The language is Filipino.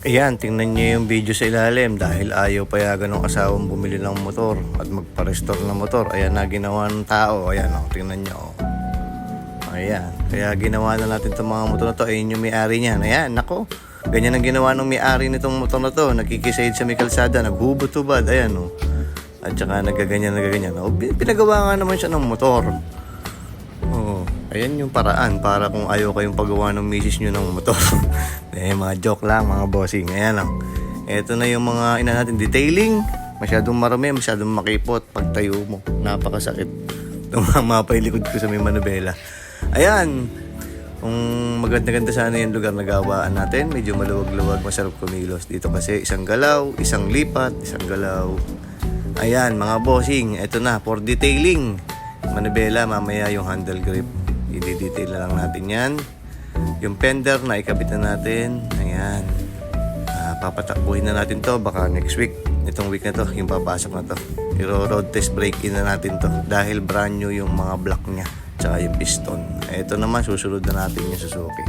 Ayan, tingnan niyo yung video sa ilalim dahil ayaw payagan ng asawang bumili ng motor at magpa-restore ng motor. Ayan na ginawa ng tao. Ayan o, tingnan niyo o. Ayan, kaya ginawa na natin itong mga motor na to. Ayun yung may-ari niyan. Ayan, nako. Ganyan ang ginawa ng may-ari nitong motor na to. Nagkikisayid sa may kalsada, naghubot-hubad. Ayan o. At saka nagaganyan. O, pinagawa nga naman siya ng motor. Ayan yung paraan para kung ayaw kayong paggawa ng misis nyo ng motor. Mga joke lang mga bossing. Ayan lang. Ito na yung mga ina natin detailing. Masyadong marami, masyadong makipot pag tayo mo. Napakasakit. Tumama pa yung likod ko sa may manubela. Ayan. Kung maganda-ganda sana yung lugar na gawaan natin. Medyo maluwag-luwag, masarap kumilos. Dito kasi isang galaw, isang lipat, isang galaw. Ayan mga bossing. Ito na for detailing. Manubela, mamaya yung handle grip. I-detail na lang natin yan. Yung fender na ikabit na natin. Ayan. Papatakbuhin na natin to. Baka next week. Itong week na to. Yung papasok na to. Pero road test brake in na natin to. Dahil brand new yung mga block niya. Tsaka yung piston. Ito naman susunod na natin yung Suzuki.